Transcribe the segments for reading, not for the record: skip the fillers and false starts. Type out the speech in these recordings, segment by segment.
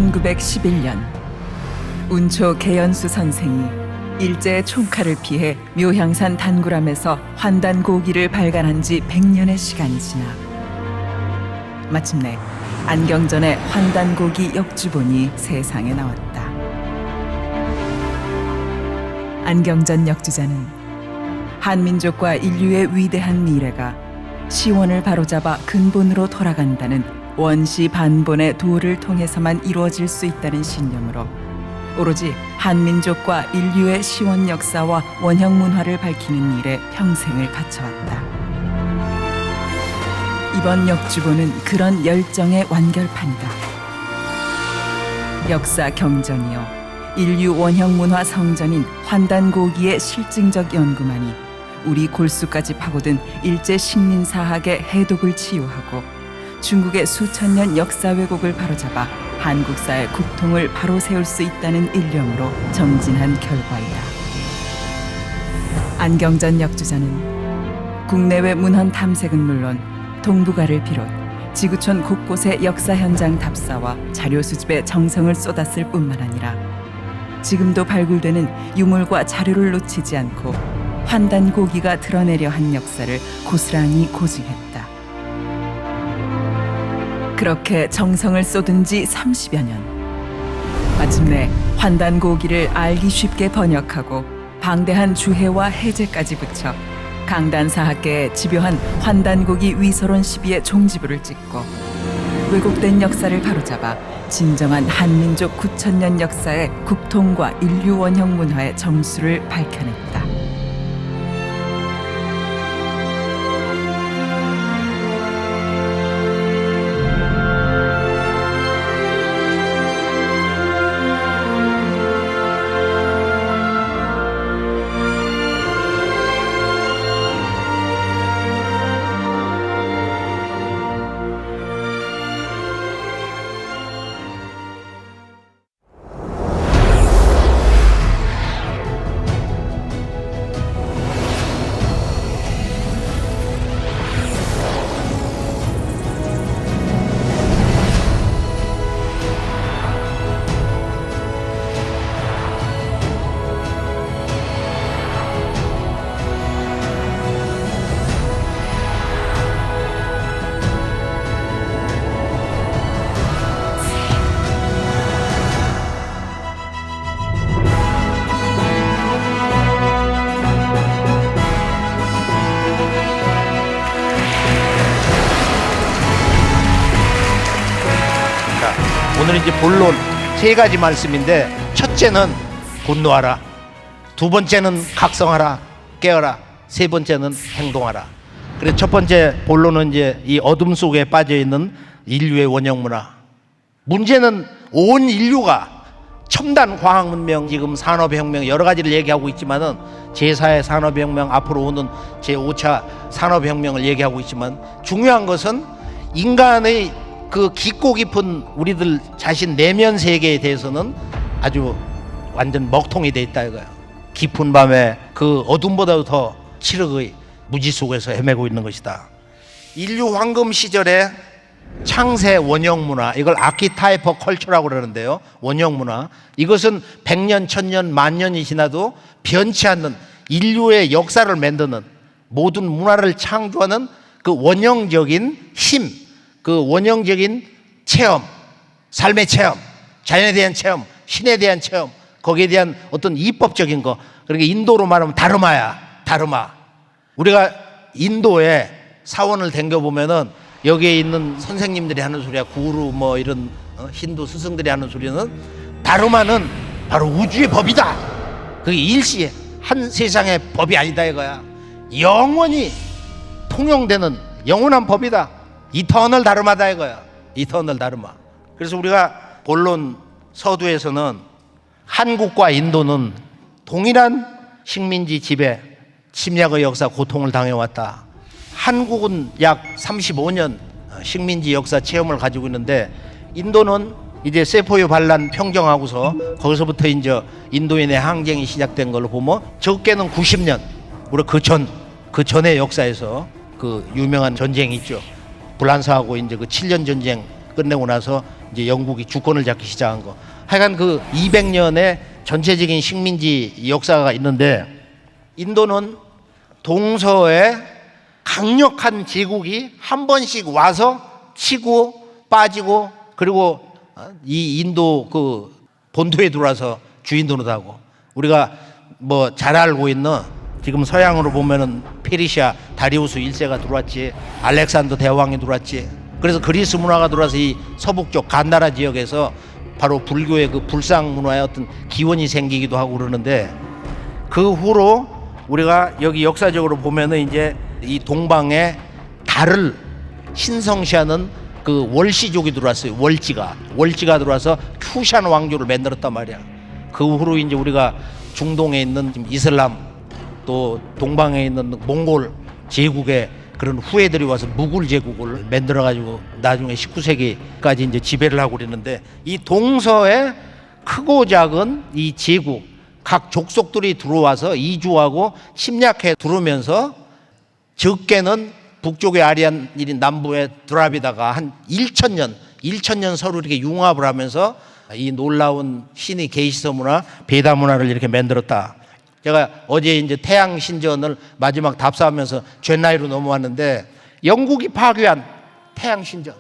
1911년 운초 개연수 선생이 일제의 총칼을 피해 묘향산 단구람에서 환단고기를 발간한 지 100년의 시간이 지나 마침내 안경전의 환단고기 역주본이 세상에 나왔다. 안경전 역주자는 한민족과 인류의 위대한 미래가 시원을 바로잡아 근본으로 돌아간다는 원시 반본의 도를 통해서만 이루어질 수 있다는 신념으로 오로지 한민족과 인류의 시원 역사와 원형 문화를 밝히는 일에 평생을 바쳐왔다. 이번 역주본은 그런 열정의 완결판이다. 역사 경전이요 인류 원형 문화 성전인 환단고기의 실증적 연구만이 우리 골수까지 파고든 일제 식민사학의 해독을 치유하고 중국의 수천 년 역사 왜곡을 바로잡아 한국사의 국통을 바로 세울 수 있다는 일념으로 정진한 결과이다. 안경전 역주자는 국내외 문헌 탐색은 물론 동북아를 비롯 지구촌 곳곳의 역사 현장 답사와 자료 수집에 정성을 쏟았을 뿐만 아니라 지금도 발굴되는 유물과 자료를 놓치지 않고 환단고기가 드러내려 한 역사를 고스란히 고증했다. 그렇게 정성을 쏟은 지 30여 년. 마침내 환단고기를 알기 쉽게 번역하고 방대한 주해와 해제까지 붙여 강단사학계에 집요한 환단고기 위서론 시비의 종지부를 찍고 왜곡된 역사를 바로잡아 진정한 한민족 9,000년 역사의 국통과 인류 원형 문화의 정수를 밝혀냈다. 오늘은 이제 본론 세 가지 말씀인데, 첫째는 분노하라, 두 번째는 각성하라, 깨어라, 세 번째는 행동하라. 그래서 첫 번째 본론은 이제 이 어둠 속에 빠져 있는 인류의 원형 문화. 문제는 온 인류가 첨단 과학 문명, 지금 산업혁명 여러 가지를 얘기하고 있지만은 제4의 산업혁명, 앞으로 오는 제5차 산업혁명을 얘기하고 있지만, 중요한 것은 인간의 그 깊고 깊은 우리들 자신 내면 세계에 대해서는 아주 완전 먹통이 돼 있다 이거야. 깊은 밤에 그 어둠보다도 더 칠흑의 무지 속에서 헤매고 있는 것이다. 인류 황금 시절의 창세 원형 문화, 이걸 아키타이퍼 컬처라고 그러는데요. 원형 문화, 이것은 100년, 1000년, 만년이 지나도 변치 않는 인류의 역사를 만드는, 모든 문화를 창조하는 그 원형적인 힘, 그 원형적인 체험, 삶의 체험, 자연에 대한 체험, 신에 대한 체험, 거기에 대한 어떤 이법적인 거. 그러니까 인도로 말하면 다르마야, 다르마. 우리가 인도에 사원을 댕겨보면은 여기에 있는 선생님들이 하는 소리야, 구루 뭐 이런 힌두 스승들이 하는 소리는, 다르마는 바로 우주의 법이다. 그게 일시에 한 세상의 법이 아니다 이거야. 영원히 통용되는 영원한 법이다. 이터널 다르마다 이거야. 이터널 다르마. 그래서 우리가 본론 서두에서는 한국과 인도는 동일한 식민지 지배, 침략의 역사, 고통을 당해왔다. 한국은 약 35년 식민지 역사 체험을 가지고 있는데, 인도는 이제 세포유 반란 평정하고서 거기서부터 이제 인도인의 항쟁이 시작된 걸로 보면 적게는 90년, 우리 그 전의 역사에서 그 유명한 전쟁이 있죠. 불란서하고 이제 그 7년 전쟁 끝내고 나서 이제 영국이 주권을 잡기 시작한 거. 하여간 그 200년의 전체적인 식민지 역사가 있는데, 인도는 동서에 강력한 제국이 한 번씩 와서 치고 빠지고, 그리고 이 인도 그 본토에 들어와서 주인 노릇하고, 우리가 뭐 잘 알고 있는, 지금 서양으로 보면은 페르시아 다리우스 1세가 들어왔지, 알렉산더 대왕이 들어왔지. 그래서 그리스 문화가 들어와서 이 서북쪽 간나라 지역에서 바로 불교의 그 불상 문화의 어떤 기원이 생기기도 하고 그러는데, 그 후로 우리가 여기 역사적으로 보면은 이제 이 동방에 달을 신성시하는 그 월시족이 들어왔어요. 월지가 들어와서 쿠샨 왕조를 만들었단 말이야. 그 후로 이제 우리가 중동에 있는 이슬람, 또 동방에 있는 몽골 제국의 그런 후예들이 와서 무굴 제국을 만들어 가지고 나중에 19세기까지 이제 지배를 하고 그랬는데, 이 동서에 크고 작은 이 제국, 각 족속들이 들어와서 이주하고 침략해 들어오면서, 적게는 북쪽의 아리안인 남부의 드라비다가 한 1,000년 서로 이렇게 융합을 하면서 이 놀라운 신의 게이시서 문화, 베다 문화를 이렇게 만들었다. 제가 어제 이제 태양 신전을 마지막 답사하면서 젠나이로 넘어왔는데, 영국이 파괴한 태양 신전,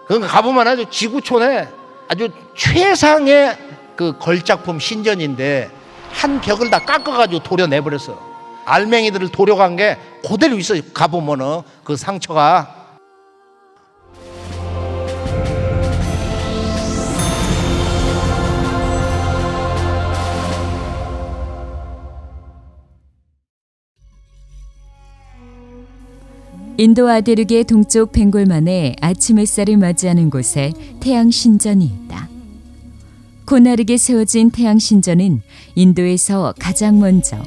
그건 가보면 아주 지구촌에 아주 최상의 그 걸작품 신전인데, 한 벽을 다 깎아가지고 도려내버렸어. 알맹이들을 도려간 게 그대로 있어. 가보면은 그 상처가. 인도 아대륙의 동쪽 벵골만에 아침 햇살을 맞이하는 곳에 태양신전이 있다. 고나르게 세워진 태양신전은 인도에서 가장 먼저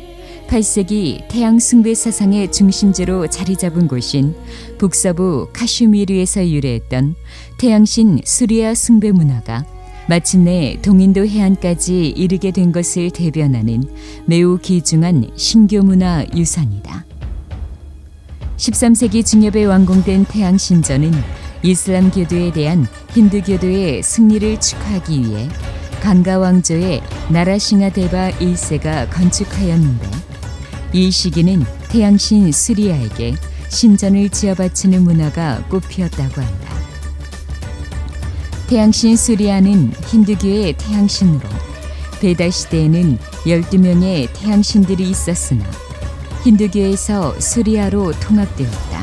8세기 태양 숭배 사상의 중심지로 자리 잡은 곳인 북서부 카슈미르에서 유래했던 태양신 수리아 숭배 문화가 마침내 동인도 해안까지 이르게 된 것을 대변하는 매우 귀중한 신교 문화 유산이다. 13세기 중엽에 완공된 태양신전은 이슬람교도에 대한 힌두교도의 승리를 축하하기 위해 간가 왕조의 나라싱하 데바 1세가 건축하였는데, 이 시기는 태양신 수리아에게 신전을 지어 바치는 문화가 꽃피었다고 한다. 태양신 수리아는 힌두교의 태양신으로 베다 시대에는 12명의 태양신들이 있었으나 힌두교에서 수리아로 통합되었다.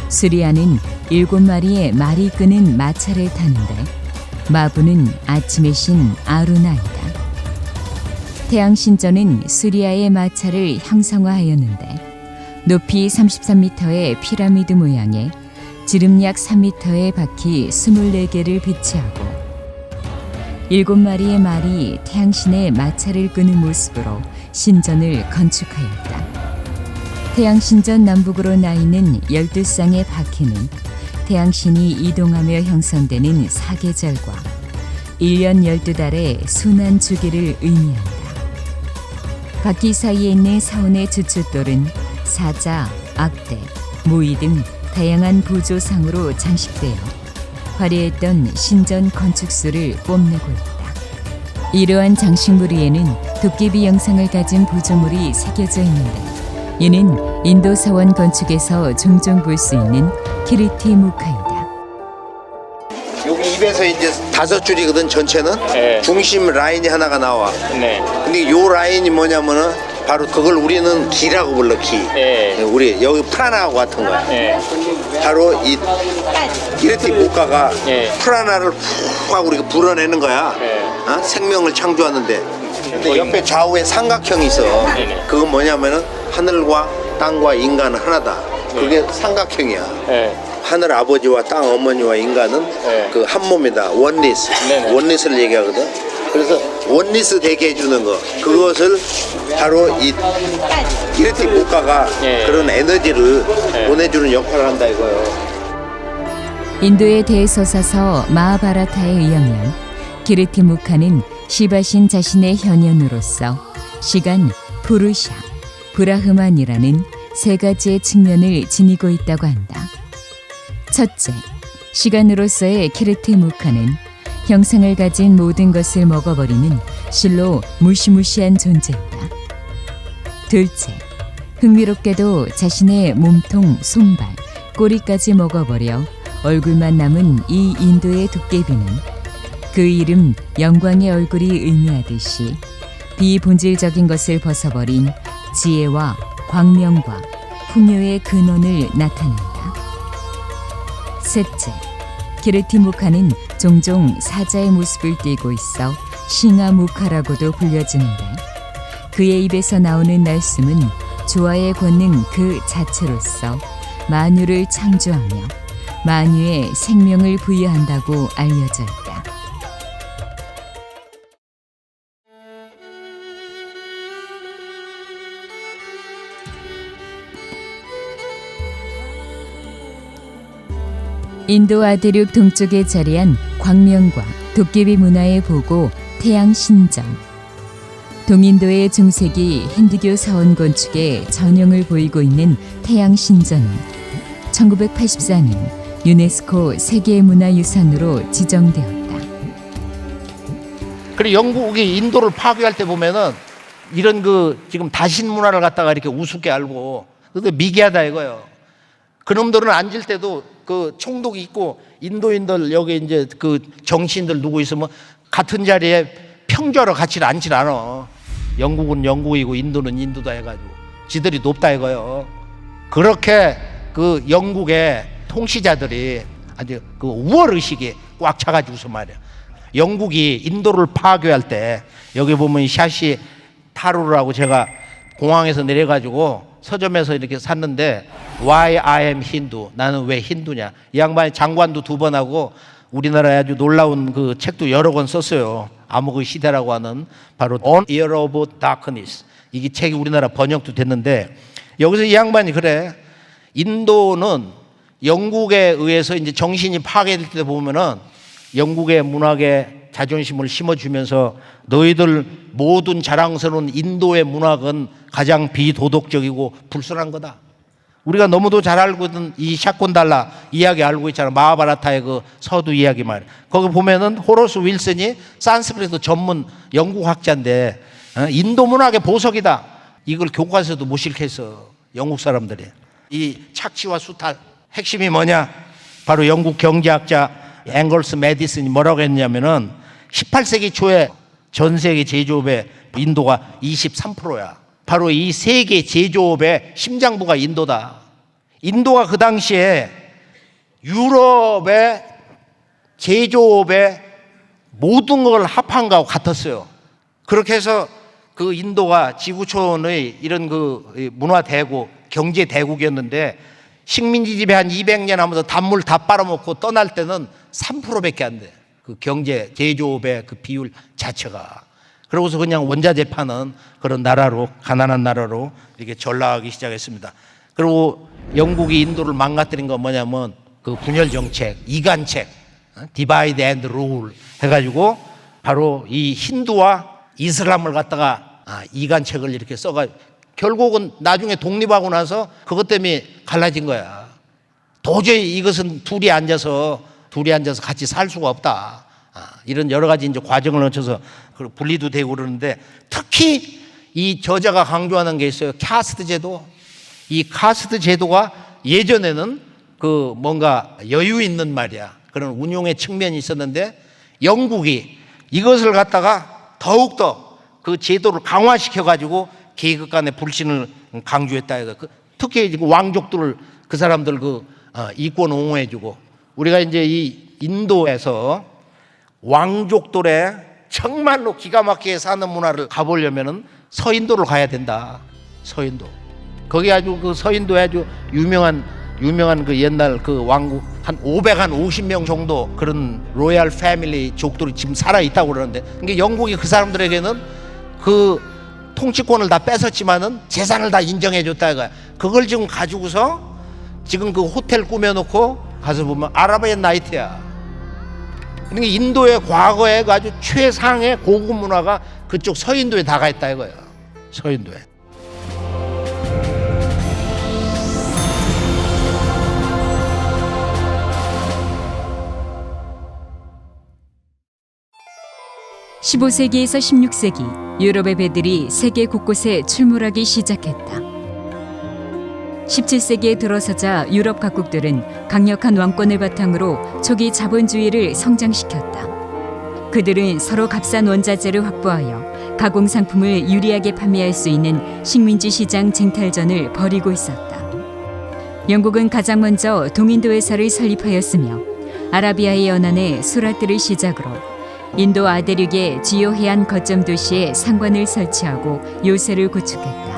수리아는 7마리의 말이 끄는 마차를 타는데, 마부는 아침의 신 아루나이다. 태양신전은 수리아의 마차를 형상화하였는데, 높이 33m의 피라미드 모양의 지름 약 3m의 바퀴 24개를 배치하고 7마리의 말이 태양신의 마차를 끄는 모습으로 신전을 건축하였다. 태양신전 남북으로 나 있는 12쌍의 바퀴는 태양신이 이동하며 형성되는 사계절과 1년 12달의 순환 주기를 의미한다. 바퀴 사이에 있는 사원의 주춧돌은 사자, 악대, 모이 등 다양한 부조상으로 장식되어 화려했던 신전 건축수를 뽐내고 있다. 이러한 장식물 위에는 도깨비 영상을 가진 부조물이 새겨져 있는데, 이는 인도 서원 건축에서 종종 볼 수 있는 키르티 무카이다. 여기 입에서 이제 5줄이거든 전체는. 네. 중심 라인이 하나가 나와. 네. 근데 요 라인이 뭐냐면은 바로 그걸 우리는 기라고 불러, 기. 네. 우리 여기 프라나하고 같은 거야. 네. 바로 이 기르티 목가가 네. 프라나를 푹 하고 우리가 불어내는 거야. 네. 어? 생명을 창조하는데. 근데 옆에 좌우에 삼각형이 있어. 네네. 그건 뭐냐면은 하늘과 땅과 인간은 하나다. 그게 삼각형이야. 네. 하늘 아버지와 땅 어머니와 인간은 네. 그 한 몸이다. 원리스. 네네. 원리스를 얘기하거든. 그래서 원리스 되게 해주는 거, 그것을 바로 이 기르티 목가가 네. 그런 에너지를 네. 보내주는 역할을 한다 이거예요. 인도의 대서사서 마하바라타에 의하면 기르티 무카는 시바신 자신의 현현으로서 시간, 푸르샤, 브라흐만이라는 3가지의 측면을 지니고 있다고 한다. 첫째, 시간으로서의 키르트 무카는 형상을 가진 모든 것을 먹어버리는 실로 무시무시한 존재였다. 둘째, 흥미롭게도 자신의 몸통, 손발, 꼬리까지 먹어버려 얼굴만 남은 이 인도의 도깨비는 그 이름 영광의 얼굴이 의미하듯이 비본질적인 것을 벗어버린 지혜와 광명과 풍요의 근원을 나타낸다. 셋째, 키르티무카는 종종 사자의 모습을 띠고 있어 싱하무카라고도 불려지는데 그의 입에서 나오는 날숨은 조화의 권능 그 자체로서 만유를 창조하며 만유에 생명을 부여한다고 알려져 있다. 인도 아대륙 동쪽에 자리한 광명과 도깨비 문화의 보고 태양신전. 동인도의 중세기 힌두교 사원 건축에 전형을 보이고 있는 태양신전은 1984년 유네스코 세계문화유산으로 지정되었다. 그리고 영국이 인도를 파괴할 때 보면은 이런 그 지금 다신 문화를 갖다가 이렇게 우습게 알고 그것도 미개하다 이거예요. 그놈들은 앉을 때도 그 총독이 있고 인도인들 여기 이제 그 정치인들 누구 있으면 같은 자리에 평저로 같이 앉질 않아. 영국은 영국이고 인도는 인도다 해가지고 지들이 높다 이거예요. 그렇게 그 영국의 통치자들이 아주 그 우월 의식이 꽉 차가지고서 말이야. 영국이 인도를 파괴할 때 여기 보면 샤시 타루라고 제가 공항에서 내려가지고 서점에서 이렇게 샀는데 Why I am Hindu? 나는 왜 힌두냐? 이 양반이 장관도 2번 하고 우리나라에 아주 놀라운 그 책도 여러 권 썼어요. 암흑의 시대라고 하는 바로 On Year of Darkness. 이게 책이 우리나라 번역도 됐는데 여기서 이 양반이 그래. 인도는 영국에 의해서 이제 정신이 파괴될 때 보면은 영국의 문학에 자존심을 심어주면서 너희들 모든 자랑스러운 인도의 문학은 가장 비도덕적이고 불순한 거다. 우리가 너무도 잘 알고 있는 이 샤콘달라 이야기 알고 있잖아. 마하바라타의 그 서두 이야기 말이야. 거기 보면은 호러스 윌슨이 산스크리트 전문 영국 학자인데 인도 문학의 보석이다. 이걸 교과서에도 못 실겠어. 영국 사람들이. 이 착취와 수탈 핵심이 뭐냐? 바로 영국 경제학자 앵걸스 매디슨이 뭐라고 했냐면은 18세기 초에 전 세계 제조업의 인도가 23%야. 바로 이 세계 제조업의 심장부가 인도다. 인도가 그 당시에 유럽의 제조업의 모든 걸 합한 거하고 같았어요. 그렇게 해서 그 인도가 지구촌의 이런 그 문화 대국, 경제 대국이었는데 식민지 지배 한 200년 하면서 단물 다 빨아먹고 떠날 때는 3%밖에 안 돼. 그 경제, 제조업의 그 비율 자체가. 그러고서 그냥 원자재 파는 그런 나라로, 가난한 나라로 이렇게 전락하기 시작했습니다. 그리고 영국이 인도를 망가뜨린 건 뭐냐면 그 분열 정책, 이간책, 디바이드 앤드 룰 해가지고 바로 이 힌두와 이슬람을 갖다가 이간책을 이렇게 써가 결국은 나중에 독립하고 나서 그것 때문에 갈라진 거야. 도저히 이것은 둘이 앉아서 같이 살 수가 없다. 이런 여러 가지 이제 과정을 거쳐서 분리도 되고 그러는데 특히 이 저자가 강조하는 게 있어요. 카스트 제도. 이 카스트 제도가 예전에는 그 뭔가 여유 있는 말이야. 그런 운용의 측면이 있었는데 영국이 이것을 갖다가 더욱더 그 제도를 강화시켜 가지고 계급 간의 불신을 강조했다. 특히 왕족들을 그 사람들 그 이권 옹호해주고 우리가 이제 이 인도에서 왕족들의 정말로 기가 막히게 사는 문화를 가보려면은 서인도를 가야 된다. 서인도. 거기 아주 그 서인도에 아주 유명한 그 옛날 그 왕국 한 550명 정도 그런 로얄 패밀리 족들이 지금 살아 있다고 그러는데 그러니까 영국이 그 사람들에게는 그 통치권을 다 뺏었지만은 재산을 다 인정해 줬다 이거야. 그걸 지금 가지고서 지금 그 호텔 꾸며놓고 가서 보면 아라비안 나이트야. 그러니까 인도의 과거에 아주 최상의 고급 문화가 그쪽 서인도에 다가 있다 이거야. 서인도에. 15세기에서 16세기 유럽의 배들이 세계 곳곳에 출몰하기 시작했다. 17세기에 들어서자 유럽 각국들은 강력한 왕권을 바탕으로 초기 자본주의를 성장시켰다. 그들은 서로 값싼 원자재를 확보하여 가공 상품을 유리하게 판매할 수 있는 식민지 시장 쟁탈전을 벌이고 있었다. 영국은 가장 먼저 동인도 회사를 설립하였으며 아라비아의 연안에 수라트를 시작으로 인도 아대륙의 주요 해안 거점 도시에 상관을 설치하고 요새를 구축했다.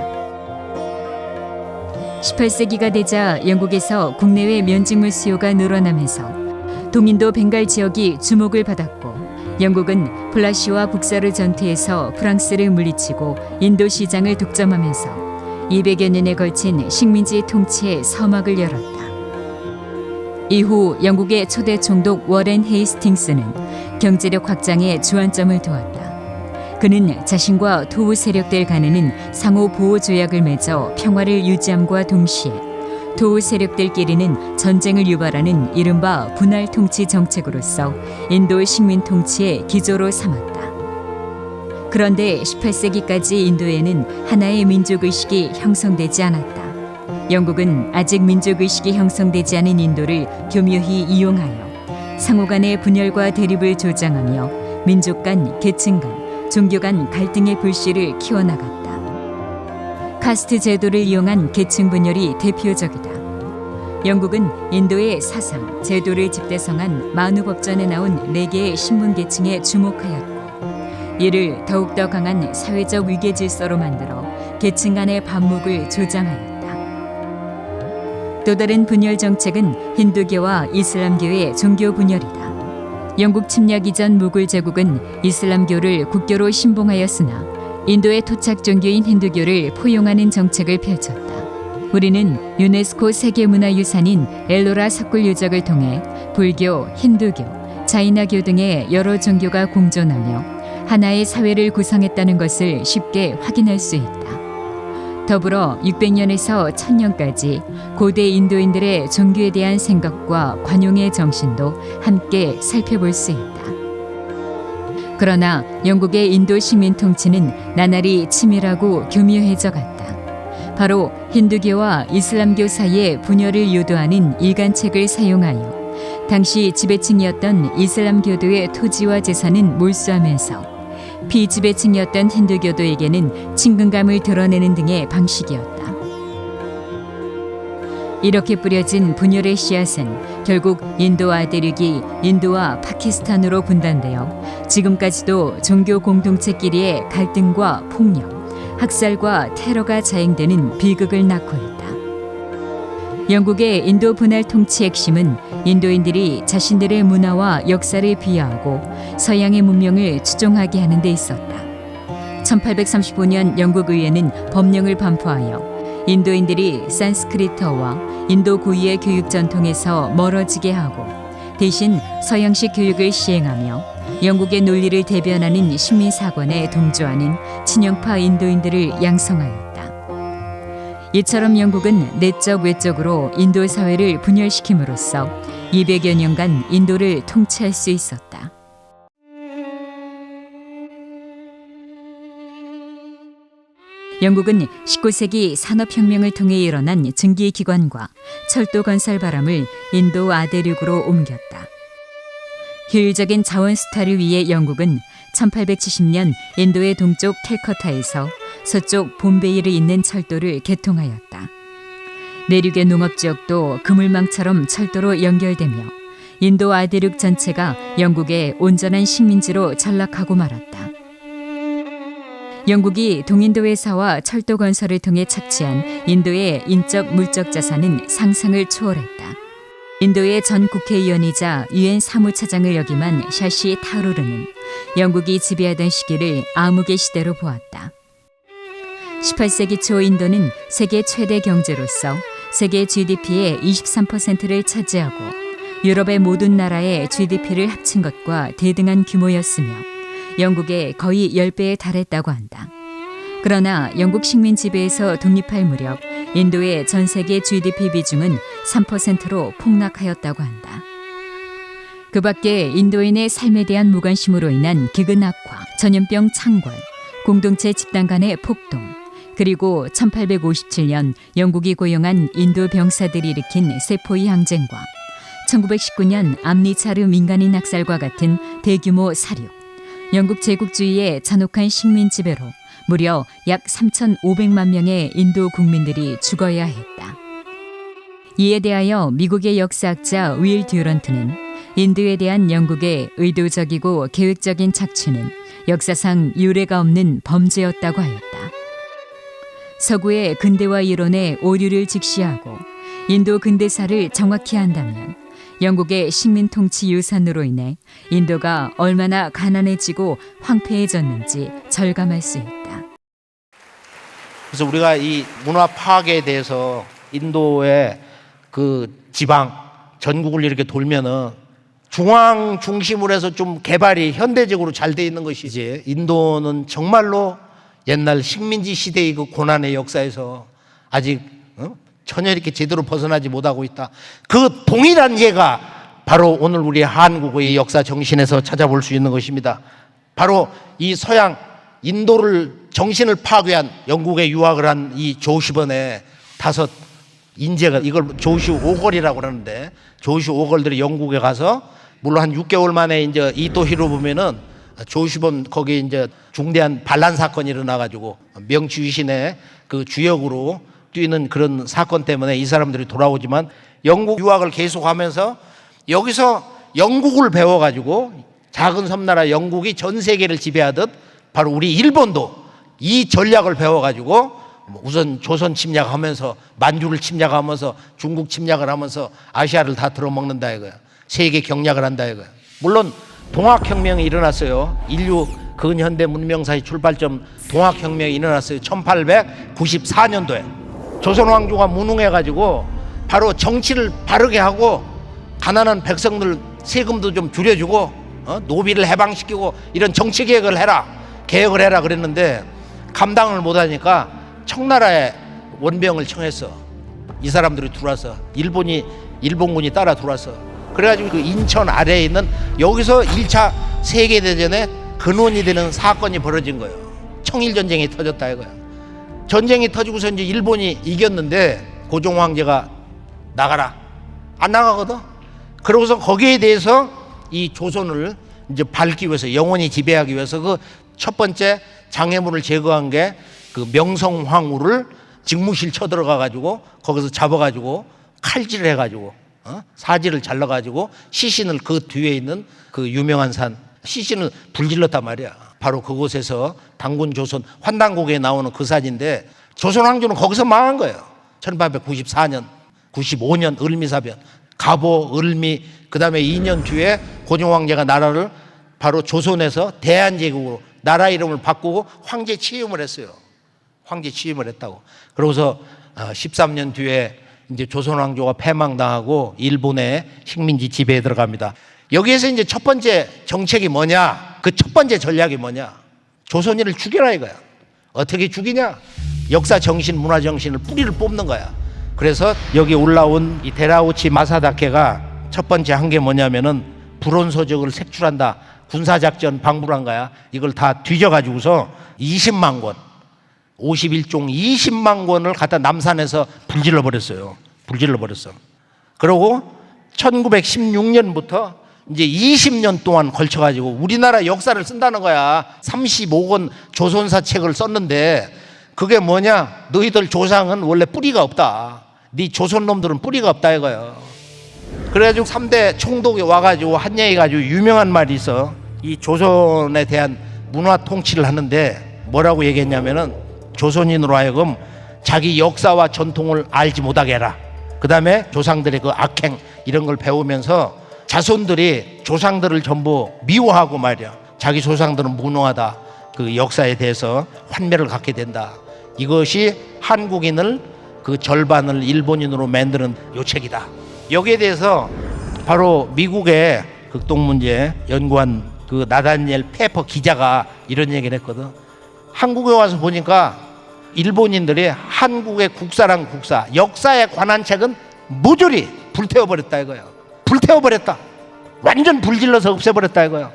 18세기가 되자 영국에서 국내외 면직물 수요가 늘어나면서 동인도 벵갈 지역이 주목을 받았고 영국은 플라시와 북사르 전투에서 프랑스를 물리치고 인도 시장을 독점하면서 200여 년에 걸친 식민지 통치의 서막을 열었다. 이후 영국의 초대 총독 워렌 헤이스팅스는 경제력 확장에 주안점을 두었다. 그는 자신과 토우 세력들 간에는 상호 보호 조약을 맺어 평화를 유지함과 동시에 토우 세력들끼리는 전쟁을 유발하는 이른바 분할 통치 정책으로서 인도 식민 통치의 기조로 삼았다. 그런데 18세기까지 인도에는 하나의 민족의식이 형성되지 않았다. 영국은 아직 민족의식이 형성되지 않은 인도를 교묘히 이용하여 상호 간의 분열과 대립을 조장하며 민족 간, 계층 간, 종교 간 갈등의 불씨를 키워나갔다. 카스트 제도를 이용한 계층 분열이 대표적이다. 영국은 인도의 사상, 제도를 집대성한 만우법전에 나온 4개의 신분 계층에 주목하였고 이를 더욱더 강한 사회적 위계 질서로 만들어 계층 간의 반목을 조장하였다. 또 다른 분열 정책은 힌두교와 이슬람교의 종교 분열이다. 영국 침략 이전 무굴 제국은 이슬람교를 국교로 신봉하였으나 인도의 토착 종교인 힌두교를 포용하는 정책을 펼쳤다. 우리는 유네스코 세계문화유산인 엘로라 석굴 유적을 통해 불교, 힌두교, 자이나교 등의 여러 종교가 공존하며 하나의 사회를 구성했다는 것을 쉽게 확인할 수 있다. 더불어 600년에서 1000년까지 고대 인도인들의 종교에 대한 생각과 관용의 정신도 함께 살펴볼 수 있다. 그러나 영국의 인도 식민 통치는 나날이 치밀하고 교묘해져 갔다. 바로 힌두교와 이슬람교 사이의 분열을 유도하는 일관책을 사용하여 당시 지배층이었던 이슬람교도의 토지와 재산은 몰수하면서 비지배층이었던 힌두교도에게는 친근감을 드러내는 등의 방식이었다. 이렇게 뿌려진 분열의 씨앗은 결국 인도 아대륙이 인도와 파키스탄으로 분단되어 지금까지도 종교 공동체끼리의 갈등과 폭력, 학살과 테러가 자행되는 비극을 낳고 있다. 영국의 인도 분할 통치 핵심은 인도인들이 자신들의 문화와 역사를 비하하고 서양의 문명을 추종하게 하는 데 있었다. 1835년 영국 의회는 법령을 반포하여 인도인들이 산스크리트어와 인도 고유의 교육 전통에서 멀어지게 하고 대신 서양식 교육을 시행하며 영국의 논리를 대변하는 식민사관에 동조하는 친영파 인도인들을 양성하였다. 이처럼 영국은 내적 외적으로 인도 사회를 분열시킴으로써 200여 년간 인도를 통치할 수 있었다. 영국은 19세기 산업혁명을 통해 일어난 증기기관과 철도 건설 바람을 인도 아대륙으로 옮겼다. 효율적인 자원 수탈을 위해 영국은 1870년 인도의 동쪽 캘커타에서 서쪽 봄베이를 잇는 철도를 개통하였다. 내륙의 농업지역도 그물망처럼 철도로 연결되며 인도 아대륙 전체가 영국의 온전한 식민지로 전락하고 말았다. 영국이 동인도 회사와 철도 건설을 통해 착취한 인도의 인적 물적 자산은 상상을 초월했다. 인도의 전 국회의원이자 유엔 사무차장을 역임한 샤시 타루르는 영국이 지배하던 시기를 암흑의 시대로 보았다. 18세기 초 인도는 세계 최대 경제로서 세계 GDP의 23%를 차지하고 유럽의 모든 나라의 GDP를 합친 것과 대등한 규모였으며 영국의 거의 10배에 달했다고 한다. 그러나 영국 식민 지배에서 독립할 무렵 인도의 전 세계 GDP 비중은 3%로 폭락하였다고 한다. 그 밖에 인도인의 삶에 대한 무관심으로 인한 기근 악화, 전염병 창궐, 공동체 집단 간의 폭동, 그리고 1857년 영국이 고용한 인도 병사들이 일으킨 세포의 항쟁과 1919년 암리차르 민간인 학살과 같은 대규모 사륙, 영국 제국주의의 잔혹한 식민 지배로 무려 약 3,500만 명의 인도 국민들이 죽어야 했다. 이에 대하여 미국의 역사학자 윌 듀런트는 인도에 대한 영국의 의도적이고 계획적인 착취는 역사상 유례가 없는 범죄였다고 하였다. 서구의 근대화 이론의 오류를 직시하고 인도 근대사를 정확히 한다면 영국의 식민 통치 유산으로 인해 인도가 얼마나 가난해지고 황폐해졌는지 절감할 수 있다. 그래서 우리가 이 문화 파괴에 대해서 인도의 그 지방 전국을 이렇게 돌면은 중앙 중심으로 해서 좀 개발이 현대적으로 잘 돼 있는 것이지, 인도는 정말로 옛날 식민지 시대의 그 고난의 역사에서 아직 전혀 이렇게 제대로 벗어나지 못하고 있다. 그 동일한 예가 바로 오늘 우리 한국의 역사 정신에서 찾아볼 수 있는 것입니다. 바로 이 서양 인도를 정신을 파괴한, 영국에 유학을 한 이 조시번의 5 인재가, 이걸 조시 오걸이라고 그러는데, 조시 오걸들이 영국에 가서 물론 한 6개월 만에 이제 이토히로 보면은 조시번 거기 이제 중대한 반란 사건이 일어나가지고 명치 유신의 그 주역으로 뛰는 그런 사건 때문에 이 사람들이 돌아오지만, 영국 유학을 계속하면서 여기서 영국을 배워가지고 작은 섬나라 영국이 전 세계를 지배하듯 바로 우리 일본도 이 전략을 배워가지고 우선 조선 침략하면서 만주를 침략하면서 중국 침략을 하면서 아시아를 다 들어먹는다 이거야. 세계 경략을 한다 이거야. 물론 동학혁명이 일어났어요. 인류 근현대 문명사의 출발점 동학혁명이 일어났어요. 1894년도에 조선왕조가 무능해가지고 바로 정치를 바르게 하고 가난한 백성들 세금도 좀 줄여주고 노비를 해방시키고 이런 정치 개혁을 해라, 개혁을 해라 그랬는데 감당을 못하니까 청나라에 원병을 청했어. 이 사람들이 들어와서 일본군이 따라 들어왔어. 그래가지고 그 인천 아래에 있는 여기서 1차 세계대전에 근원이 되는 사건이 벌어진 거예요. 청일전쟁이 터졌다 이거야. 전쟁이 터지고서 이제 일본이 이겼는데 고종 황제가 나가라. 안 나가거든. 그러고서 거기에 대해서 이 조선을 이제 밟기 위해서, 영원히 지배하기 위해서 그 첫 번째 장애물을 제거한 게 그 명성황후를 직무실 쳐들어가 가지고 거기서 잡아가지고 칼질을 해가지고 사지를 잘라가지고 시신을 그 뒤에 있는 그 유명한 산 시신을 불질렀단 말이야. 바로 그곳에서 당군 조선 환단곡에 나오는 그 산인데, 조선 왕조는 거기서 망한 거예요. 1894년 95년 을미사변, 갑오, 을미, 그 다음에 2년 뒤에 고종 황제가 나라를 바로 조선에서 대한제국으로 나라 이름을 바꾸고 황제 취임을 했어요. 황제 취임을 했다고. 그러고서 13년 뒤에 이제 조선 왕조가 패망당하고 일본의 식민지 지배에 들어갑니다. 여기에서 이제 첫 번째 정책이 뭐냐? 그 첫 번째 전략이 뭐냐? 조선인을 죽여라 이거야. 어떻게 죽이냐? 역사 정신, 문화 정신을 뿌리를 뽑는 거야. 그래서 여기 올라온 이 데라우치 마사다케가 첫 번째 한 게 뭐냐면은 불온소적을 색출한다. 군사작전 방불한 거야. 이걸 다 뒤져가지고서 20만 권, 51종 20만 권을 갖다 남산에서 불질러 버렸어요. 불질러 버렸어. 그러고 1916년부터 이제 20년 동안 걸쳐가지고 우리나라 역사를 쓴다는 거야. 35권 조선사 책을 썼는데 그게 뭐냐? 너희들 조상은 원래 뿌리가 없다. 네 조선 놈들은 뿌리가 없다 이거예요. 그래가지고 3대 총독이 와가지고 한 얘기 가지고 유명한 말이 있어. 이 조선에 대한 문화 통치를 하는데 뭐라고 얘기했냐면은 조선인으로 하여금 자기 역사와 전통을 알지 못하게 해라. 그 다음에 조상들의 그 악행 이런 걸 배우면서 자손들이 조상들을 전부 미워하고 말이야. 자기 조상들은 무능하다. 그 역사에 대해서 환멸을 갖게 된다. 이것이 한국인을 그 절반을 일본인으로 만드는 요책이다. 여기에 대해서 바로 미국의 극동문제 연구한 그 나다니엘 페퍼 기자가 이런 얘기를 했거든. 한국에 와서 보니까 일본인들이 한국의 국사랑 국사, 역사에 관한 책은 모조리 불태워버렸다 이거예요. 불태워버렸다. 완전 불질러서 없애버렸다 이거야.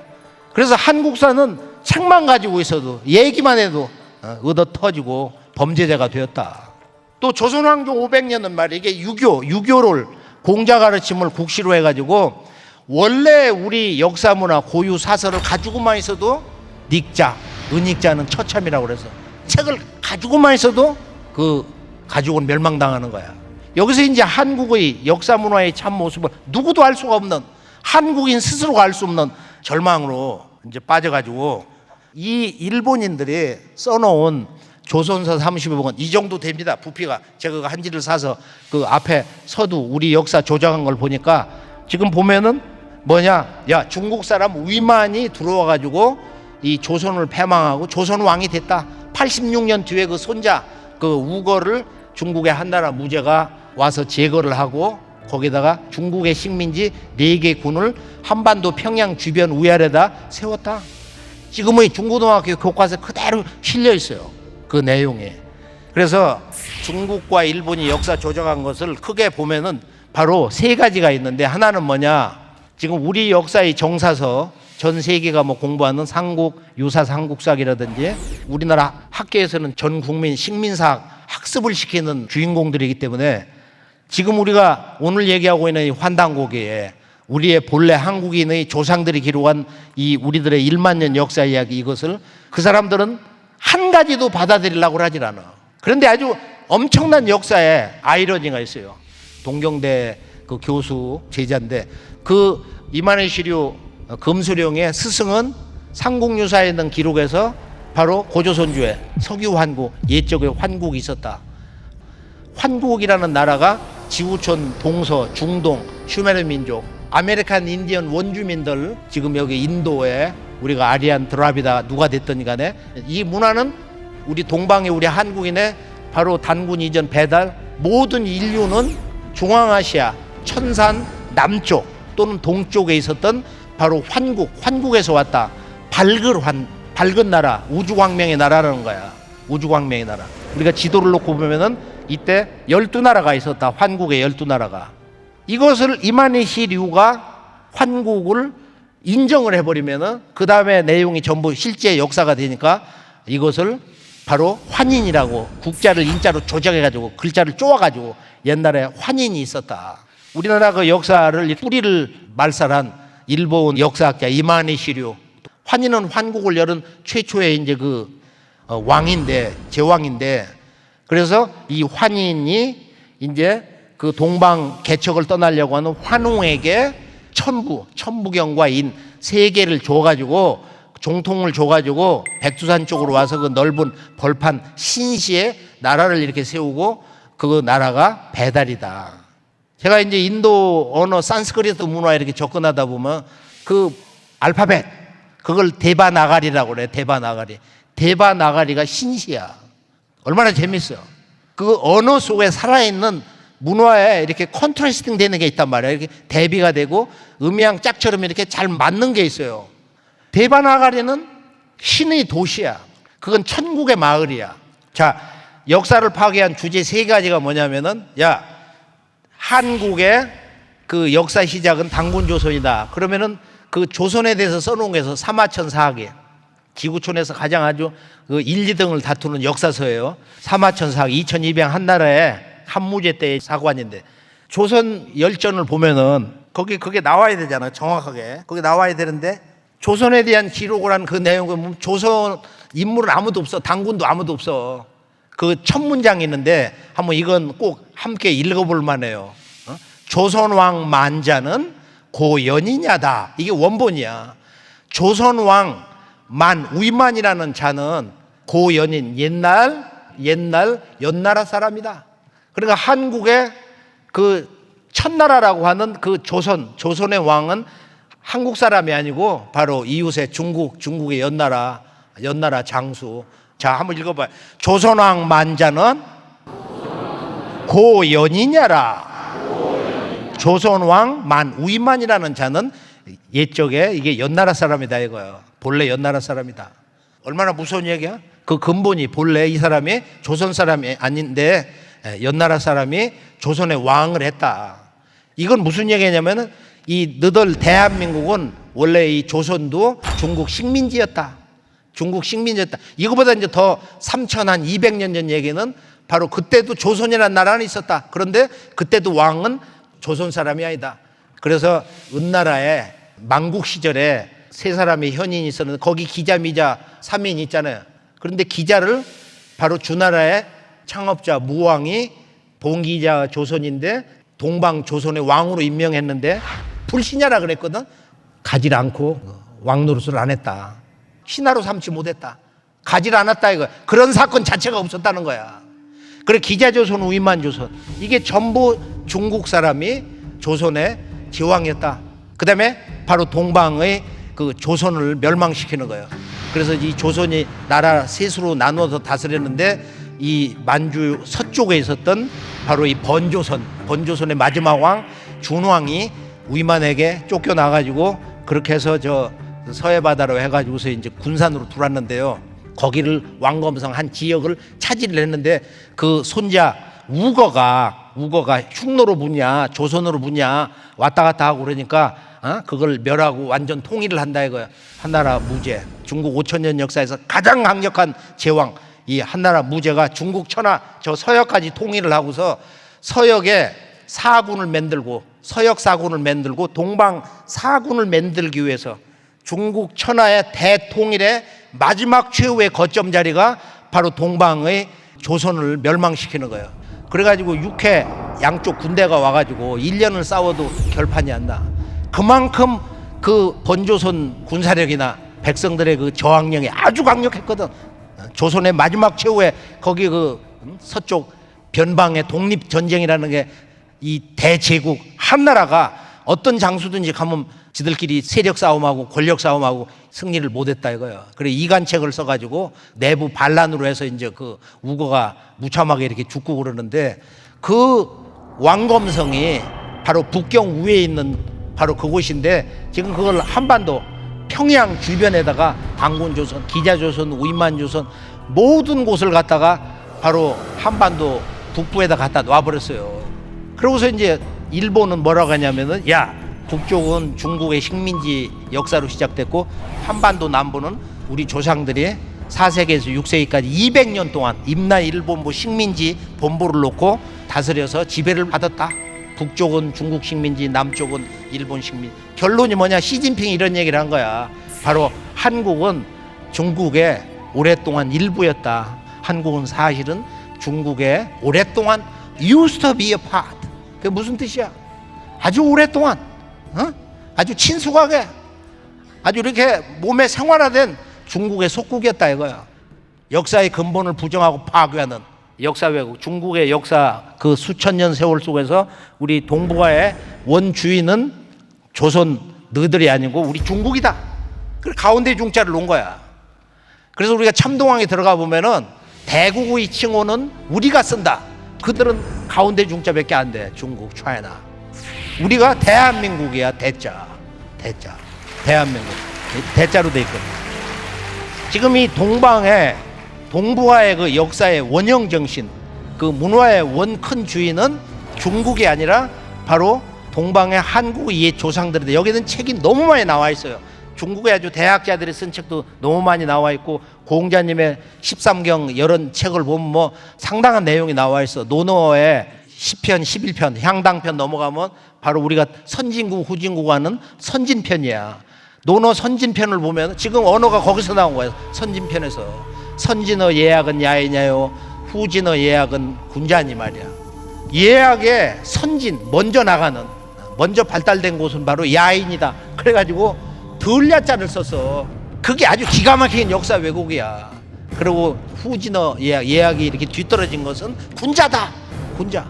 그래서 한국사는 책만 가지고 있어도 얘기만 해도 얻어 터지고 범죄자가 되었다. 또 조선왕조 500년은 말이야, 이게 유교를 공자 가르침을 국시로 해가지고 원래 우리 역사 문화 고유 사설을 가지고만 있어도 닉자, 은닉자는 처참이라고 그래서 책을 가지고만 있어도 그 가족은 멸망당하는 거야. 여기서 이제 한국의 역사 문화의 참 모습을 누구도 알 수가 없는, 한국인 스스로가 알 수 없는 절망으로 이제 빠져가지고 이 일본인들이 써놓은 조선서 35권 이 정도 됩니다. 부피가 제가 그 한지를 사서 그 앞에 서두 우리 역사 조작한 걸 보니까 지금 보면은 뭐냐, 야 중국 사람 위만이 들어와가지고 이 조선을 패망하고 조선 왕이 됐다. 86년 뒤에 그 손자 그 우거를 중국의 한나라 무제가 와서 제거를 하고 거기다가 중국의 식민지 4개 군을 한반도 평양 주변 위아래다 세웠다. 지금의 중고등학교 교과서에 그대로 실려 있어요, 그 내용에. 그래서 중국과 일본이 역사 조정한 것을 크게 보면은 바로 3가지가 있는데, 하나는 뭐냐, 지금 우리 역사의 정사서 전 세계가 뭐 공부하는 삼국 유사 삼국사기라든지 우리나라 학교에서는 전 국민 식민사학 학습을 시키는 주인공들이기 때문에 지금 우리가 오늘 얘기하고 있는 이 환단고개에 우리의 본래 한국인의 조상들이 기록한 이 우리들의 1만 년 역사 이야기, 이것을 그 사람들은 한 가지도 받아들이려고 하질 않아. 그런데 아주 엄청난 역사에 아이러니가 있어요. 동경대 그 교수 제자인데 그 이만희 시류 금수령의 스승은 삼국유사에 있는 기록에서 바로 고조선주에 석유환국, 옛적에 환국이 있었다. 환국이라는 나라가 지구촌, 동서, 중동, 슈메르 민족, 아메리칸 인디언 원주민들, 지금 여기 인도에 우리가 아리안 드라비다 누가 됐든 간에 이 문화는 우리 동방의 우리 한국인의 바로 단군 이전 배달, 모든 인류는 중앙아시아 천산 남쪽 또는 동쪽에 있었던 바로 환국에서 왔다. 밝은 나라, 우주광명의 나라라는 거야. 우주광명의 나라. 우리가 지도를 놓고 보면은 이때 12나라가 있었다. 환국의 12나라가. 이것을 이만희 시류가 환국을 인정을 해버리면은 그 다음에 내용이 전부 실제 역사가 되니까 이것을 바로 환인이라고, 국자를 인자로 조작해가지고 글자를 쪼아가지고 옛날에 환인이 있었다. 우리나라 그 역사를 뿌리를 말살한 일본 역사학자 이만희 시류, 환인은 환국을 열은 최초의 이제 그 왕인데, 제왕인데, 그래서 이 환인이 이제 그 동방 개척을 떠나려고 하는 환웅에게 천부경과 인 3개를 줘가지고 종통을 줘가지고 백두산 쪽으로 와서 그 넓은 벌판 신시에 나라를 이렇게 세우고 그 나라가 배달이다. 제가 이제 인도 언어 산스크리트 문화에 이렇게 접근하다 보면 그 알파벳 그걸 데바나가리라고 그래. 데바나가리가 신시야. 얼마나 재밌어. 그 언어 속에 살아있는 문화에 이렇게 컨트라스팅 되는 게 있단 말이야. 이렇게 대비가 되고 음양 짝처럼 이렇게 잘 맞는 게 있어요. 데바나가리는 신의 도시야. 그건 천국의 마을이야. 자, 역사를 파괴한 주제 3가지가 뭐냐면은, 야, 한국의 그 역사 시작은 단군조선이다. 그러면은 그 조선에 대해서 써놓은 게서 사마천사학이에요. 지구촌에서 가장 아주 그 1, 2등을 다투는 역사서예요. 사마천사학 2200 한나라에 한무제 때의 사관인데, 조선 열전을 보면은 그게 나와야 되잖아요. 정확하게 거기 나와야 되는데 조선에 대한 기록을 한 그 내용은 보면 조선 인물은 아무도 없어. 단군도 아무도 없어. 그 첫 문장이 있는데 한번 이건 꼭 함께 읽어볼 만해요. 조선왕 만자는 고연이냐다. 이게 원본이야. 조선왕 위만이라는 자는 고연인, 옛날 연나라 사람이다. 그러니까 한국의 그 첫나라라고 하는 그 조선의 왕은 한국 사람이 아니고 바로 이웃의 중국의 연나라 장수. 자, 한번 읽어봐요. 조선왕 만자는 고연이냐라. 조선왕 위만이라는 자는 옛적에 이게 연나라 사람이다 이거예요. 본래 연나라 사람이다. 얼마나 무서운 얘기야? 그 근본이 본래 이 사람이 조선 사람이 아닌데 연나라 사람이 조선의 왕을 했다. 이건 무슨 얘기냐면은 이 너덜 대한민국은 원래 이 조선도 중국 식민지였다. 중국 식민지였다. 이거보다 이제 더 3200년 전 얘기는 바로 그때도 조선이라는 나라는 있었다. 그런데 그때도 왕은 조선 사람이 아니다. 그래서 은나라에 망국 시절에 세 사람의 현인이 있었는데 거기 기자 미자 3인 있잖아요. 그런데 기자를 바로 주나라의 창업자 무왕이 봉기자 조선인데 동방 조선의 왕으로 임명했는데 불신하라 그랬거든. 가지를 않고 왕 노릇을 안 했다. 신하로 삼지 못했다. 가지를 않았다 이거. 그런 사건 자체가 없었다는 거야. 그래 기자조선 우임만조선 이게 전부 중국 사람이 조선의 제왕이었다. 그 다음에 바로 동방의 그 조선을 멸망시키는 거예요. 그래서 이 조선이 나라 셋으로 나누어서 다스렸는데 이 만주 서쪽에 있었던 바로 이 번조선의 마지막 왕 준왕이 우임만에게 쫓겨나가지고 그렇게 해서 저 서해 바다로 해가지고서 이제 군산으로 들어왔는데요. 거기를 왕검성 한 지역을 차지를 했는데 그 손자 우거가 흉노로 무냐 조선으로 무냐 왔다 갔다 하고 그러니까 그걸 멸하고 완전 통일을 한다 이거야. 한나라 무제 중국 5000년 역사에서 가장 강력한 제왕 이 한나라 무제가 중국 천하 저 서역까지 통일을 하고서 서역에 사군을 만들고 서역 사군을 만들고 동방 사군을 만들기 위해서 중국 천하의 대통일의 마지막 최후의 거점 자리가 바로 동방의 조선을 멸망시키는 거예요. 그래가지고 육해 양쪽 군대가 와가지고 1년을 싸워도 결판이 안 나. 그만큼 그 번조선 군사력이나 백성들의 그 저항력이 아주 강력했거든. 조선의 마지막 최후의 거기 그 서쪽 변방의 독립전쟁이라는 게 이 대제국 한나라가 어떤 장수든지 가면 지들끼리 세력 싸움하고 권력 싸움하고 승리를 못했다 이거예요. 그래 이간책을 써가지고 내부 반란으로 해서 이제 그 우거가 무참하게 이렇게 죽고 그러는데 그 왕검성이 바로 북경 우에 있는 바로 그곳인데 지금 그걸 한반도 평양 주변에다가 당군조선, 기자조선, 우임만조선 모든 곳을 갖다가 바로 한반도 북부에다 갖다 놔버렸어요. 그러고서 이제 일본은 뭐라고 하냐면은 야 북쪽은 중국의 식민지 역사로 시작됐고 한반도 남부는 우리 조상들이 4세기에서 6세기까지 200년 동안 임나일본부 식민지 본부를 놓고 다스려서 지배를 받았다. 북쪽은 중국 식민지, 남쪽은 일본 식민지. 결론이 뭐냐? 시진핑이 이런 얘기를 한 거야. 바로 한국은 중국의 오랫동안 일부였다. 한국은 사실은 중국의 오랫동안 used to be a part. 그게 무슨 뜻이야? 아주 오랫동안 아주 친숙하게 아주 이렇게 몸에 생활화된 중국의 속국이었다 이거야. 역사의 근본을 부정하고 파괴하는 역사 왜곡. 중국의 역사 그 수천 년 세월 속에서 우리 동북아의 원주인은 조선 너들이 아니고 우리 중국이다. 그래서 가운데 중자를 놓은 거야. 그래서 우리가 참동왕에 들어가 보면은 대국의 칭호는 우리가 쓴다. 그들은 가운데 중자밖에 안 돼. 중국, 차이나. 우리가 대한민국이야. 대자. 대한민국. 대자로 돼 있거든. 지금 이 동북아의 그 역사의 원형 정신, 그 문화의 원 큰 주인은 중국이 아니라 바로 동방의 한국의 옛 조상들인데 여기는 책이 너무 많이 나와 있어요. 중국의 아주 대학자들이 쓴 책도 너무 많이 나와 있고 고흥자님의 13경 이런 책을 보면 뭐 상당한 내용이 나와 있어. 논어의 10편, 11편, 향당편 넘어가면 바로 우리가 선진국, 후진국 하는 선진편이야. 논어 선진편을 보면 지금 언어가 거기서 나온 거예요. 선진편에서. 선진어 예약은 야이냐요, 후진어 예약은 군자니 말이야. 예약의 선진, 먼저 나가는, 먼저 발달된 곳은 바로 야인이다. 그래가지고 덜 야자를 써서 그게 아주 기가 막힌 역사 왜곡이야. 그리고 후진어 예약이 이렇게 뒤떨어진 것은 군자다. 군자.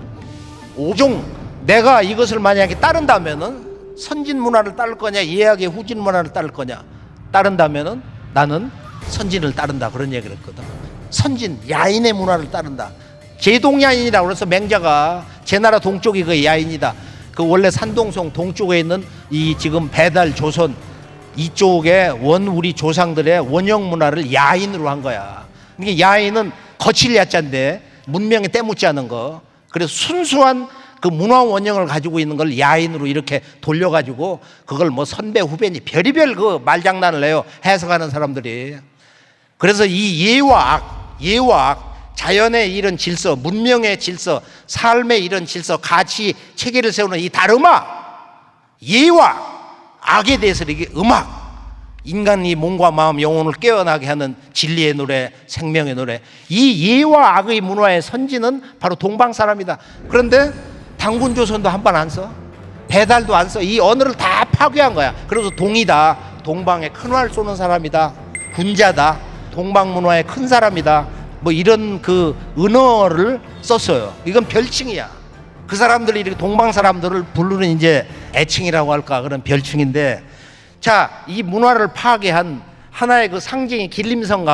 오종. 내가 이것을 만약에 따른다면은 선진 문화를 따를 거냐, 예약의 후진 문화를 따를 거냐. 따른다면은 나는 선진을 따른다. 그런 얘기를 했거든. 선진, 야인의 문화를 따른다. 제동야인이라고 그래서 맹자가 제 나라 동쪽이 그 야인이다. 그 원래 산동성 동쪽에 있는 이 지금 배달 조선 이쪽에 우리 조상들의 원형 문화를 야인으로 한 거야. 이게 야인은 거칠 야자인데 문명에 때묻지 않은 거. 그래서 순수한 그 문화 원형을 가지고 있는 걸 야인으로 이렇게 돌려가지고 그걸 뭐 선배 후배니 별의별 그 말장난을 해요. 해석하는 사람들이. 그래서 이 예와 악, 자연의 이런 질서, 문명의 질서, 삶의 이런 질서, 가치, 체계를 세우는 이 다름아, 예와 악에 대해서 이게 음악, 인간이 몸과 마음, 영혼을 깨어나게 하는 진리의 노래, 생명의 노래, 이 예와 악의 문화의 선지는 바로 동방 사람이다. 그런데 당군조선도 한 번 안 써, 배달도 안 써. 이 언어를 다 파괴한 거야. 그래서 동이다, 동방에 큰 활 쏘는 사람이다, 군자다, 동방 문화의 큰 사람이다, 뭐 이런 그 은어를 썼어요. 이건 별칭이야. 그 사람들이 이렇게 동방 사람들을 부르는 이제 애칭이라고 할까, 그런 별칭인데, 자, 이 문화를 파괴한 하나의 그 상징이 길림성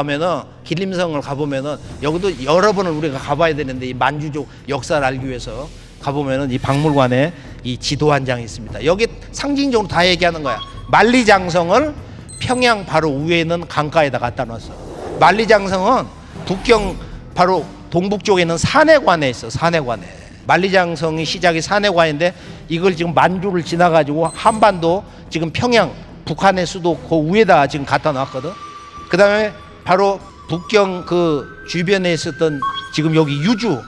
길림성을 가보면은 여기도 여러 번을 우리가 가봐야 되는데, 이 만주족 역사를 알기 위해서 가보면은 이 박물관에 이 지도 한 장이 있습니다. 여기 상징적으로 다 얘기하는 거야. 만리장성을 평양 바로 위에 있는 강가에다 갖다 놨어. 만리장성은 북경 바로 동북 쪽에 있는 산해관에 있어. 산해관에. 만리장성이 시작이 산해관인데, 이걸 지금 만주를 지나가지고 한반도, 지금 평양 북한의 수도 그 위에다 지금 갖다 놨거든. 그 다음에 바로 북경 그 주변에 있었던, 지금 여기 유주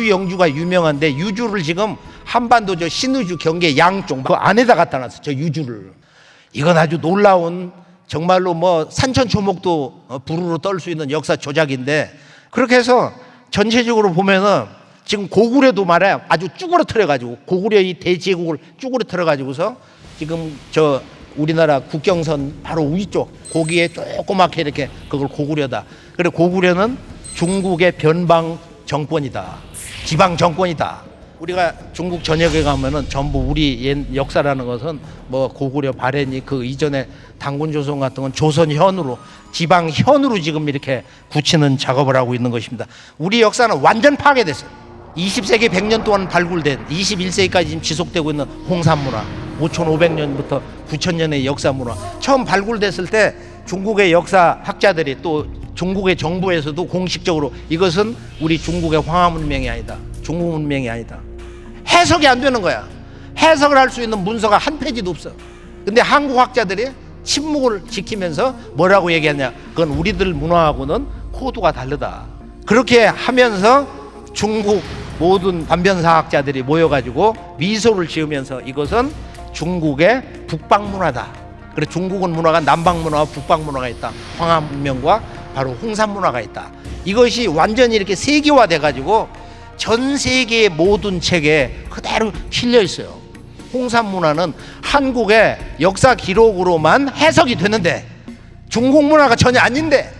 영주가 유명한데, 유주를 지금 한반도 저 신의주 경계 양쪽 그 안에다 갖다 놨어. 저 유주를. 이건 아주 놀라운, 정말로 뭐 산천초목도 부르르 떨 수 있는 역사 조작인데, 그렇게 해서 전체적으로 보면은 지금 고구려도 말이야 아주 쭈그러뜨려 가지고, 고구려 이 대제국을 쭈그러뜨려 가지고서 지금 저 우리나라 국경선 바로 위쪽 거기에 조그맣게 이렇게, 그걸 고구려다. 그래, 고구려는 중국의 변방 정권이다, 지방 정권이다. 우리가 중국 전역에 가면은 전부 우리 옛 역사라는 것은 뭐 고구려 발해니 그 이전에 당군조선 같은 건 조선현으로, 지방현으로 지금 이렇게 굳히는 작업을 하고 있는 것입니다. 우리 역사는 완전 파괴됐어요. 20세기 100년 동안 발굴된, 21세기까지 지금 지속되고 있는 홍산문화, 5500년부터 9000년의 역사문화, 처음 발굴됐을 때 중국의 역사학자들이, 또 중국의 정부에서도 공식적으로 이것은 우리 중국의 황하문명이 아니다, 중국 문명이 아니다, 해석이 안 되는 거야. 해석을 할 수 있는 문서가 한 페이지도 없어. 근데 한국 학자들이 침묵을 지키면서 뭐라고 얘기하냐, 그건 우리들 문화하고는 코드가 다르다. 그렇게 하면서 중국 모든 반변사학자들이 모여가지고 미소를 지으면서 이것은 중국의 북방문화다. 그래, 중국은 문화가 남방문화와 북방문화가 있다. 황하문명과 바로 홍산문화가 있다. 이것이 완전히 이렇게 세계화돼가지고 전 세계의 모든 책에 그대로 실려 있어요. 홍산문화는 한국의 역사 기록으로만 해석이 되는데 중국 문화가 전혀 아닌데,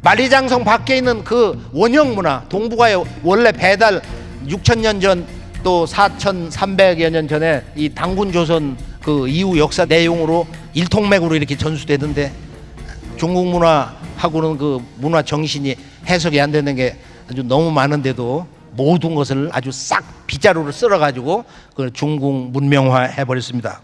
만리장성 밖에 있는 그 원형 문화, 동북아의 원래 배달 6000년 전, 또 4300여 년 전에 이 당군조선 그 이후 역사 내용으로 일통맥으로 이렇게 전수되는데, 중국 문화하고는 그 문화 정신이 해석이 안 되는 게 아주 너무 많은데도 모든 것을 아주 싹 빗자루를 쓸어가지고 그 중국 문명화 해버렸습니다.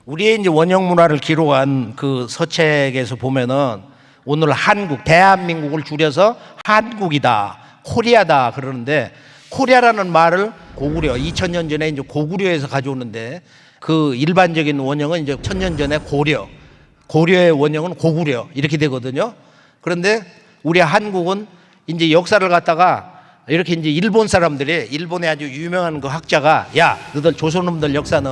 우리의 이제 원형 문화를 기록한 그 서책에서 보면은 오늘 한국, 대한민국을 줄여서 한국이다, 코리아다 그러는데, 코리아라는 말을 고구려, 2000년 전에 이제 고구려에서 가져오는데, 그 일반적인 원형은 이제 1000년 전에 고려의 원형은 고구려 이렇게 되거든요. 그런데 우리 한국은 이제 역사를 갖다가 이렇게 이제 일본 사람들이, 일본의 아주 유명한 그 학자가, 야, 너들 조선놈들 역사는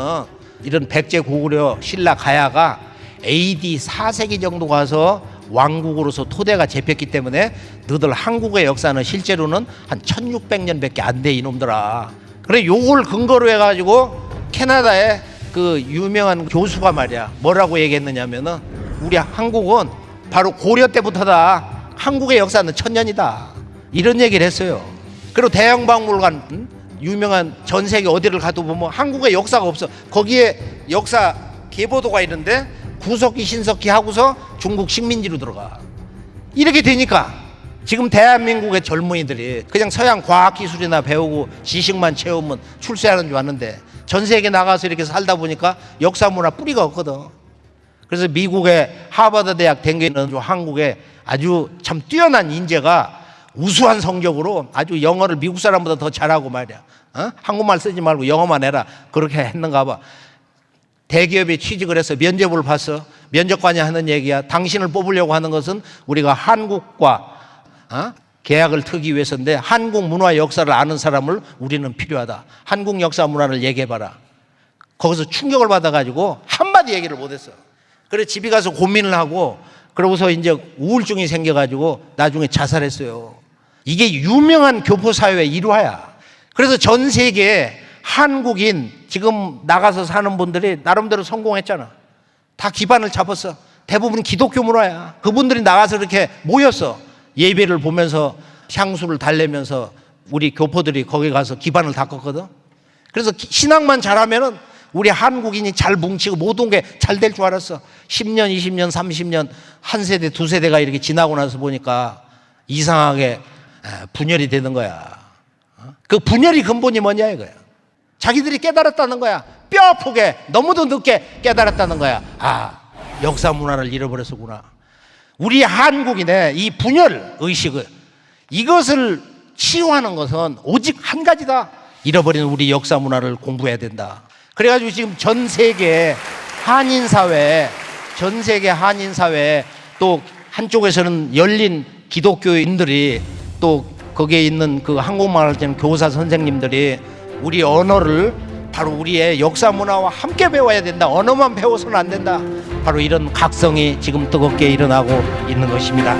이런 백제 고구려 신라 가야가 AD 4세기 정도 가서 왕국으로서 토대가 잡혔기 때문에 너들 한국의 역사는 실제로는 한 1600년밖에 안 돼 이놈들아. 그래, 요걸 근거로 해가지고 캐나다의 그 유명한 교수가 말이야 뭐라고 얘기했느냐면은, 우리 한국은 바로 고려 때부터다, 한국의 역사는 1000년이다 이런 얘기를 했어요. 그리고 대형박물관, 유명한 전 세계 어디를 가도 보면 한국의 역사가 없어. 거기에 역사 계보도가 있는데 구석기 신석기 하고서 중국 식민지로 들어가. 이렇게 되니까 지금 대한민국의 젊은이들이 그냥 서양 과학기술이나 배우고 지식만 채우면 출세하는 줄 아는데, 전 세계 나가서 이렇게 살다 보니까 역사 문화 뿌리가 없거든. 그래서 미국의 하버드 대학 댕기는 한국에 아주 참 뛰어난 인재가 우수한 성적으로 아주 영어를 미국 사람보다 더 잘하고 말이야. 한국말 쓰지 말고 영어만 해라. 그렇게 했는가 봐. 대기업에 취직을 해서 면접을 봤어. 면접관이 하는 얘기야. 당신을 뽑으려고 하는 것은 우리가 한국과 계약을 트기 위해서인데 한국 문화 역사를 아는 사람을 우리는 필요하다. 한국 역사 문화를 얘기해봐라. 거기서 충격을 받아가지고 한마디 얘기를 못했어. 그래서 집에 가서 고민을 하고 그러고서 이제 우울증이 생겨가지고 나중에 자살했어요. 이게 유명한 교포사회의 일화야. 그래서 전 세계에 한국인 지금 나가서 사는 분들이 나름대로 성공했잖아. 다 기반을 잡았어. 대부분 기독교 문화야. 그분들이 나가서 이렇게 모였어. 예배를 보면서 향수를 달래면서 우리 교포들이 거기 가서 기반을 닦았거든. 그래서 신앙만 잘하면은 우리 한국인이 잘 뭉치고 모든 게 잘 될 줄 알았어. 10년, 20년, 30년 한 세대, 두 세대가 이렇게 지나고 나서 보니까 이상하게 분열이 되는 거야. 그 분열이 근본이 뭐냐 이거야. 자기들이 깨달았다는 거야. 뼈 아프게 너무도 늦게 깨달았다는 거야. 역사 문화를 잃어버렸구나. 우리 한국인의 이 분열 의식을 이것을 치유하는 것은 오직 한 가지다. 잃어버린 우리 역사 문화를 공부해야 된다. 그래가지고 지금 전 세계 한인 사회, 또 한쪽에서는 열린 기독교인들이 또 거기에 있는 그 한국말 하는 교사 선생님들이 우리 언어를 바로 우리의 역사 문화와 함께 배워야 된다. 언어만 배워서는 안 된다. 바로 이런 각성이 지금 뜨겁게 일어나고 있는 것입니다.